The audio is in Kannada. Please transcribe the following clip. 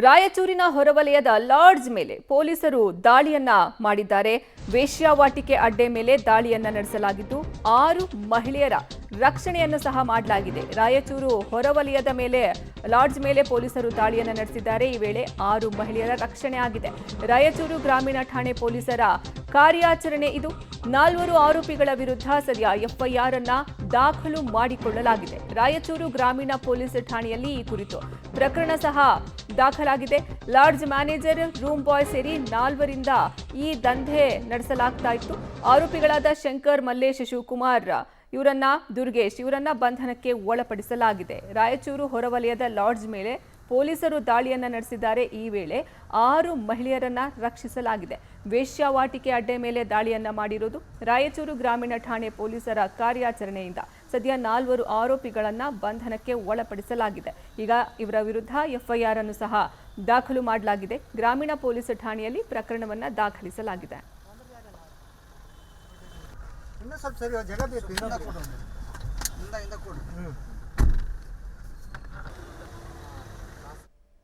ರಾಯಚೂರಿನ ಹೊರವಲಯದ ಲಾಡ್ಜ್ ಮೇಲೆ ಪೊಲೀಸರು ದಾಳಿಯನ್ನ ಮಾಡಿದ್ದಾರೆ. ವೇಶ್ಯಾವಾಟಿಕೆ ಅಡ್ಡೆ ಮೇಲೆ ದಾಳಿಯನ್ನ ನಡೆಸಲಾಗಿದ್ದು 6 ಮಹಿಳೆಯರ ರಕ್ಷಣೆಯನ್ನು ಸಹ ಮಾಡಲಾಗಿದೆ. ರಾಯಚೂರು ಹೊರವಲಯದ ಮೇಲೆ ಲಾಡ್ಜ್ ಮೇಲೆ ಪೊಲೀಸರು ದಾಳಿಯನ್ನ ನಡೆಸಿದ್ದಾರೆ. ಈ ವೇಳೆ 6 ಮಹಿಳೆಯರ ರಕ್ಷಣೆ ಆಗಿದೆ. ರಾಯಚೂರು ಗ್ರಾಮೀಣ ಠಾಣೆ ಪೊಲೀಸರ ಕಾರ್ಯಾಚರಣೆ ಇದು. 4 ಆರೋಪಿಗಳ ವಿರುದ್ಧ ಸದ್ಯ ಎಫ್ಐಆರ್ ಅನ್ನ ದಾಖಲು ಮಾಡಿಕೊಳ್ಳಲಾಗಿದೆ. ರಾಯಚೂರು ಗ್ರಾಮೀಣ ಪೊಲೀಸ್ ಠಾಣೆಯಲ್ಲಿ ಈ ಕುರಿತು ಪ್ರಕರಣ ಸಹ ದಾಖಲಾಗಿದೆ. ಲಾಡ್ಜ್ ಮ್ಯಾನೇಜರ್, ರೂಮ್ ಬಾಯ್ ಸೇರಿ 4ರಿಂದ ಈ ದಂಧೆ ನಡೆಸಲಾಗ್ತಾ ಇತ್ತು. ಆರೋಪಿಗಳಾದ ಶಂಕರ್, ಮಲ್ಲೇಶ್, ಶಿವಕುಮಾರ್ ದುರ್ಗೇಶ್ ಇವರನ್ನ ಬಂಧನಕ್ಕೆ ಒಳಪಡಿಸಲಾಗಿದೆ. ರಾಯಚೂರು ಹೊರವಲಯದ ಲಾಡ್ಜ್ ಮೇಲೆ ಪೊಲೀಸರು ದಾಳಿಯನ್ನ ನಡೆಸಿದ್ದಾರೆ. ಈ ವೇಳೆ 6 ಮಹಿಳೆಯರನ್ನ ರಕ್ಷಿಸಲಾಗಿದೆ. ವೇಶ್ಯಾವಾಟಿಕೆ ಅಡ್ಡೆ ಮೇಲೆ ದಾಳಿಯನ್ನ ಮಾಡಿರುವುದು ರಾಯಚೂರು ಗ್ರಾಮೀಣ ಠಾಣೆ ಪೊಲೀಸರ ಕಾರ್ಯಾಚರಣೆಯಿಂದ ಸದ್ಯ 4 ಆರೋಪಿಗಳನ್ನ ಬಂಧನಕ್ಕೆ ಒಳಪಡಿಸಲಾಗಿದೆ. ಈಗ ಇವರ ವಿರುದ್ಧ ಎಫ್ಐಆರ್ ಅನ್ನು ಸಹ ದಾಖಲು ಮಾಡಲಾಗಿದೆ. ಗ್ರಾಮೀಣ ಪೊಲೀಸ್ ಠಾಣೆಯಲ್ಲಿ ಪ್ರಕರಣವನ್ನ ದಾಖಲಿಸಲಾಗಿದೆ. ಇನ್ನೂ ಸ್ವಲ್ಪ ಸರಿ ಜಾಗ ಬೇಕು.